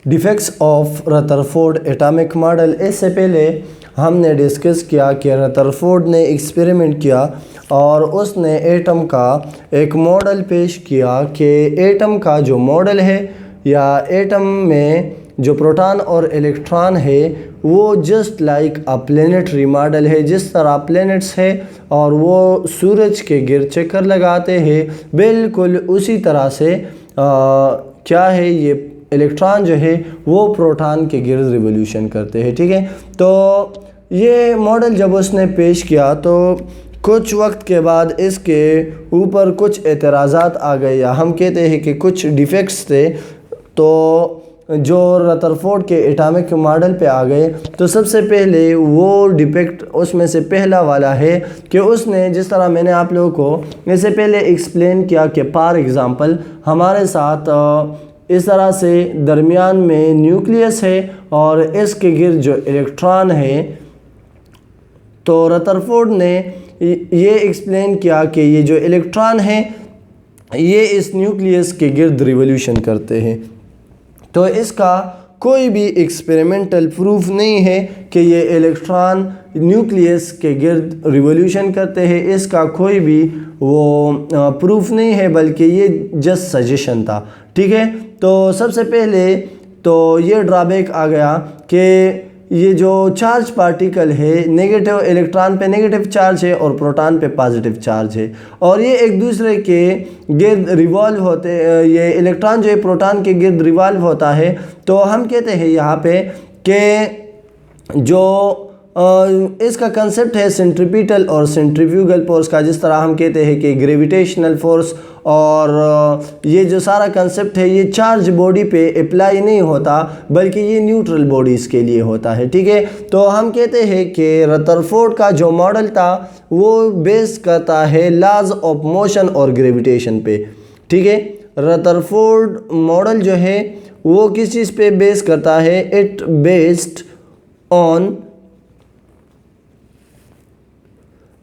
Defects of Rutherford atomic model. इससे पहले हमने डिस्कस किया कि रदरफोर्ड ने एक्सपेरिमेंट किया और उसने एटम का एक मॉडल पेश किया कि एटम का जो मॉडल है या एटम में जो प्रोटॉन और इलेक्ट्रॉन है वो जस्ट लाइक अ प्लैनेटरी मॉडल है। जिस तरह प्लैनेट्स है और वो सूरज के गिर्द चक्कर लगाते हैं, बिल्कुल उसी तरह से क्या है, ये इलेक्ट्रॉन जो है वो प्रोटॉन के गिर्द रिवोल्यूशन करते हैं। ठीक है, तो ये मॉडल जब उसने पेश किया तो कुछ वक्त के बाद इसके ऊपर कुछ एतराज़ात आ गए, या हम कहते हैं कि कुछ डिफेक्ट्स थे तो जो रदरफोर्ड के एटॉमिक मॉडल पे आ गए। तो सबसे पहले वो डिफेक्ट उसमें से पहला वाला है कि उसने, जिस तरह मैंने आप लोगों को इससे पहले एक्सप्लेन किया कि फॉर एग्ज़ाम्पल हमारे साथ इस तरह से दरमियान में न्यूक्लियस है और इसके गिर्द जो इलेक्ट्रॉन है, तो रदरफोर्ड ने ये एक्सप्लेन किया कि ये जो इलेक्ट्रॉन है ये इस न्यूक्लियस के गिर्द रिवोल्यूशन करते हैं। तो इसका कोई भी एक्सपेरिमेंटल प्रूफ नहीं है कि ये इलेक्ट्रॉन न्यूक्लियस के गिर्द रिवोल्यूशन करते हैं, इसका कोई भी वो प्रूफ नहीं है, बल्कि ये जस्ट सजेशन था। ठीक है, तो सबसे पहले तो ये ड्रॉबैक आ गया कि ये जो चार्ज पार्टिकल है, नेगेटिव इलेक्ट्रॉन पे नेगेटिव चार्ज है और प्रोटॉन पे पॉजिटिव चार्ज है, और ये एक दूसरे के गिर्द रिवॉल्व होते, ये इलेक्ट्रॉन जो है प्रोटॉन के गिर्द रिवॉल्व होता है। तो हम कहते हैं यहाँ पे कि जो इसका कंसेप्ट है सेंट्रीपिटल और सेंट्रीफ्यूगल फोर्स का, जिस तरह हम कहते हैं कि ग्रेविटेशनल फोर्स, और ये जो सारा कंसेप्ट है ये चार्ज बॉडी पे अप्लाई नहीं होता बल्कि ये न्यूट्रल बॉडीज़ के लिए होता है। ठीक है, तो हम कहते हैं कि रदरफोर्ड का जो मॉडल था वो बेस करता है लॉज ऑफ मोशन और ग्रेविटेशन पे। ठीक है, रदरफोर्ड मॉडल जो है वो किस चीज़ पे बेस करता है? It based on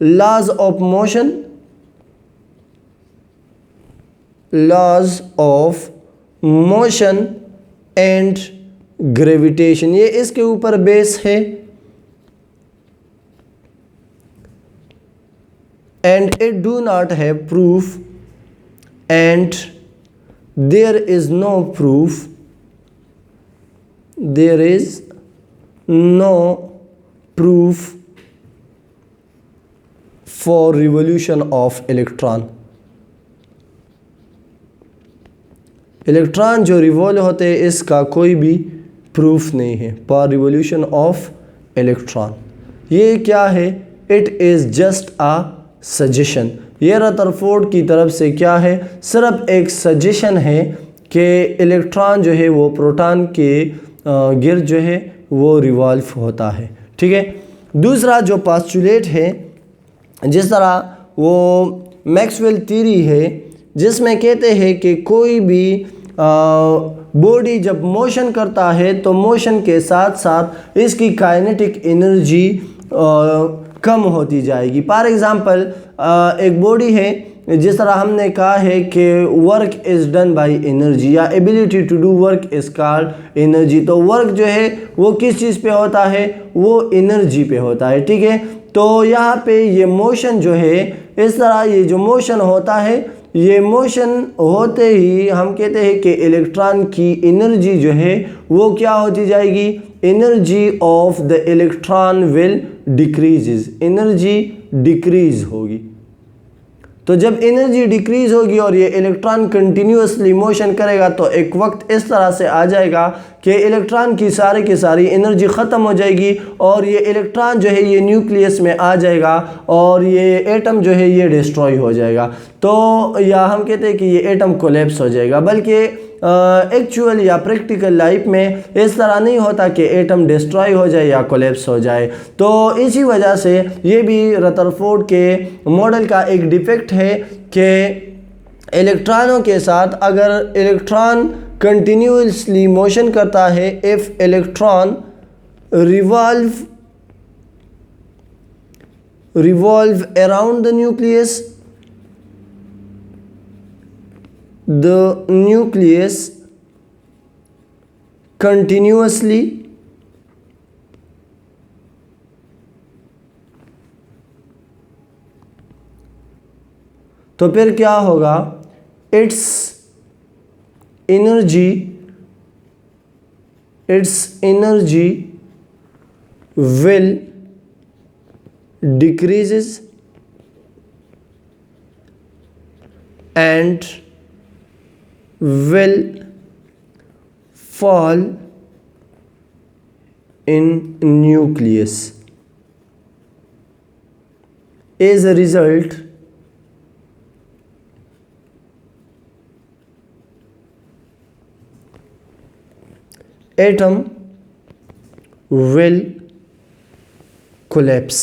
laws of motion, laws of motion and gravitation, ये इसके ऊपर बेस है। and it do not have proof and there is no proof, there is no proof for revolution of electron। Electron जो revolve होते हैं इसका कोई भी प्रूफ नहीं है फॉर रिवोल्यूशन ऑफ इलेक्ट्रॉन। ये क्या है? It is just a suggestion. ये रदरफोर्ड की तरफ से क्या है? सिर्फ एक सजेशन है कि इलेक्ट्रॉन जो है वो प्रोटॉन के गिर्द जो है वो रिवॉल्व होता है। ठीक है, दूसरा जो पोस्टुलेट है, जिस तरह वो मैक्सवेल थ्योरी है जिसमें कहते हैं कि कोई भी बॉडी जब मोशन करता है तो मोशन के साथ साथ इसकी काइनेटिक एनर्जी कम होती जाएगी। फॉर एग्ज़ाम्पल एक बॉडी है, जिस तरह हमने कहा है कि work is done by energy या ability to do work is called energy. तो वर्क जो है वो किस चीज़ पे होता है? वो एनर्जी पे होता है। ठीक है, तो यहाँ पे ये मोशन जो है, इस तरह ये जो मोशन होता है, ये मोशन होते ही हम कहते हैं कि इलेक्ट्रॉन की एनर्जी जो है वो क्या होती जाएगी? Energy of the electron will decreases, energy decrease होगी। तो जब एनर्जी डिक्रीज होगी और ये इलेक्ट्रॉन कंटिन्यूसली मोशन करेगा तो एक वक्त इस तरह से आ जाएगा कि इलेक्ट्रॉन की सारी एनर्जी ख़त्म हो जाएगी और ये इलेक्ट्रॉन जो है ये न्यूक्लियस में आ जाएगा और ये एटम जो है ये डिस्ट्रॉय हो जाएगा। तो या हम कहते हैं कि ये एटम कोलैप्स हो जाएगा, बल्कि एक्चुअल या प्रैक्टिकल लाइफ में इस तरह नहीं होता कि एटम डिस्ट्रॉय हो जाए या कोलैप्स हो जाए। तो इसी वजह से ये भी रदरफोर्ड के मॉडल का एक डिफेक्ट है कि इलेक्ट्रॉनों के साथ अगर इलेक्ट्रॉन कंटिन्यूसली मोशन करता है, if electron revolve around the nucleus, the nucleus continuously तो फिर क्या होगा, it's energy will decreases and will fall in nucleus. As a result, atom will collapse.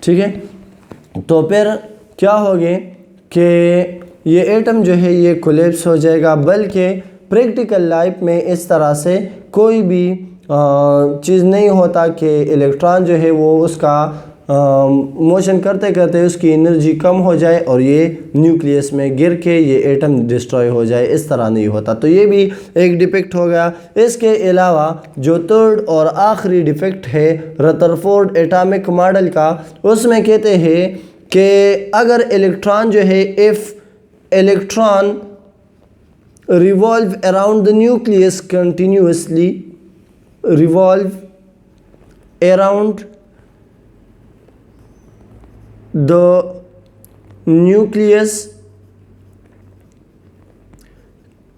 ठीक है, तो फिर क्या होगे कि ये एटम जो है ये कोलैप्स हो जाएगा। बल्कि प्रैक्टिकल लाइफ में इस तरह से कोई भी चीज़ नहीं होता कि इलेक्ट्रॉन जो है वो उसका मोशन करते करते उसकी एनर्जी कम हो जाए और ये न्यूक्लियस में गिर के ये एटम डिस्ट्रॉय हो जाए, इस तरह नहीं होता। तो ये भी एक डिफेक्ट हो गया। इसके अलावा जो थर्ड और आखिरी डिफेक्ट है रदरफोर्ड एटॉमिक मॉडल का, उसमें कहते हैं कि अगर इलेक्ट्रॉन जो है, if electron revolve around the nucleus continuously, revolve around the nucleus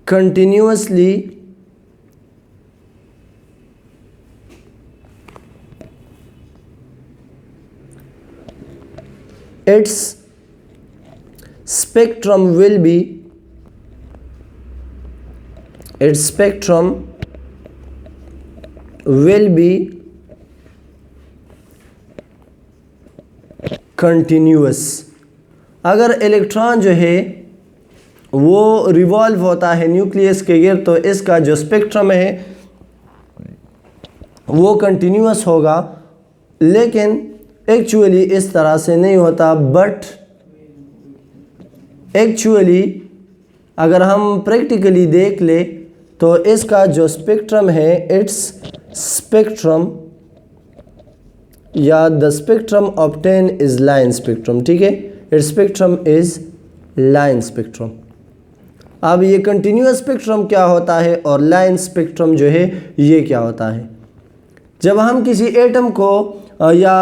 continuously, its spectrum will be continuous. अगर इलेक्ट्रॉन जो है वो रिवॉल्व होता है न्यूक्लियस के गिर्द तो इसका जो स्पेक्ट्रम है वो कंटिन्यूअस होगा। लेकिन एक्चुअली इस तरह से नहीं होता, बट एक्चुअली अगर हम प्रैक्टिकली देख ले तो इसका जो स्पेक्ट्रम है, इट्स स्पेक्ट्रम या the spectrum obtain is line spectrum. ठीक है, it's spectrum is line spectrum. अब ये कंटिन्यूअस स्पेक्ट्रम क्या होता है और लाइन स्पेक्ट्रम जो है ये क्या होता है। जब हम किसी एटम को या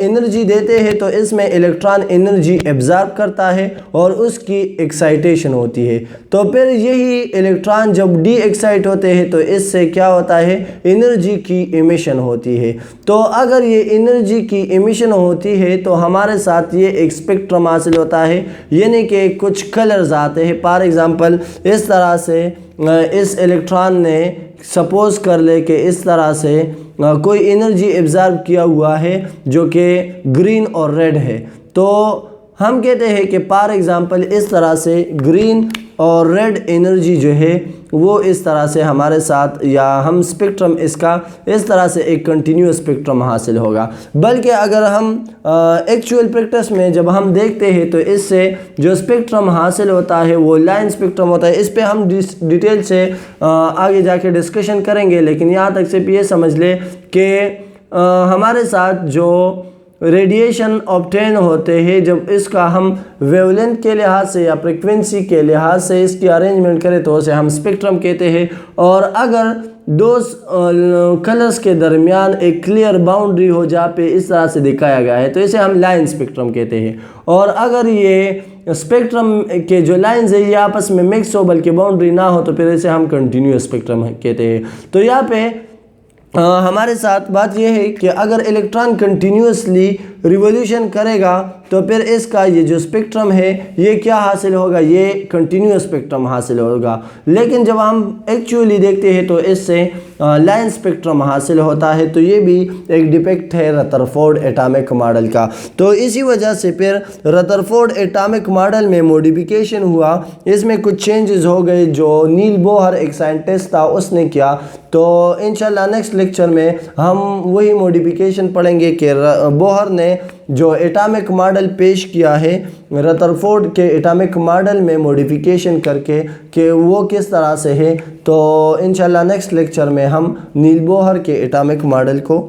एनर्जी देते हैं तो इसमें इलेक्ट्रॉन एनर्जी एब्जॉर्ब करता है और उसकी एक्साइटेशन होती है। तो फिर यही इलेक्ट्रॉन जब डी एक्साइट होते हैं तो इससे क्या होता है, एनर्जी की एमिशन होती है। तो अगर ये एनर्जी की एमिशन होती है तो हमारे साथ ये एक स्पेक्ट्रम हासिल होता है, यानी कि कुछ कलर्स आते हैं। फॉर एग्ज़ाम्पल इस तरह से इस इलेक्ट्रॉन ने सपोज कर ले कि इस तरह से कोई एनर्जी एब्जॉर्ब किया हुआ है जो कि ग्रीन और रेड है, तो हम कहते हैं कि फॉर एग्ज़ाम्पल इस तरह से ग्रीन और रेड एनर्जी जो है वो इस तरह से हमारे साथ, या हम स्पेक्ट्रम इसका इस तरह से एक कंटिन्यूअस स्पेक्ट्रम हासिल होगा। बल्कि अगर हम एक्चुअल प्रैक्टिस में जब हम देखते हैं तो इससे जो स्पेक्ट्रम हासिल होता है वो लाइन स्पेक्ट्रम होता है। इस पे हम डिटेल से आगे जाके डिस्कशन करेंगे, लेकिन यहाँ तक सिर्फ ये समझ ले कि हमारे साथ जो रेडिएशन ऑब्टेन होते हैं, जब इसका हम वेवलेंथ के लिहाज से या फ्रिक्वेंसी के लिहाज से इसकी अरेंजमेंट करें तो उसे हम स्पेक्ट्रम कहते हैं। और अगर दो कलर्स के दरमियान एक क्लियर बाउंड्री हो जहाँ पे इस तरह से दिखाया गया है तो इसे हम लाइन स्पेक्ट्रम कहते हैं। और अगर ये स्पेक्ट्रम के जो लाइंस है ये आपस में मिक्स हो बल्कि बाउंड्री ना हो तो फिर इसे हम कंटिन्यूअस स्पेक्ट्रम कहते हैं। तो यहाँ पे हमारे साथ बात यह है कि अगर इलेक्ट्रॉन कंटिन्यूअसली रिवॉल्यूशन करेगा तो फिर इसका ये जो स्पेक्ट्रम है ये क्या हासिल होगा, ये कंटिन्यूअस स्पेक्ट्रम हासिल होगा। लेकिन जब हम एक्चुअली देखते हैं तो इससे लाइन स्पेक्ट्रम हासिल होता है। तो ये भी एक डिफेक्ट है रदरफोर्ड एटॉमिक मॉडल का। तो इसी वजह से फिर रदरफोर्ड एटॉमिक मॉडल में मॉडिफिकेशन हुआ, इसमें कुछ चेंजेस हो गए जो नील बोहर एक साइंटिस्ट था उसने किया। तो इंशाल्लाह नेक्स्ट लेक्चर में हम वही मॉडिफिकेशन पढ़ेंगे कि बोहर ने ने जो एटॉमिक मॉडल पेश किया है रदरफोर्ड के एटॉमिक मॉडल में मॉडिफिकेशन करके कि वो किस तरह से है। तो इंशाल्लाह नेक्स्ट लेक्चर में हम नील बोहर के एटॉमिक मॉडल को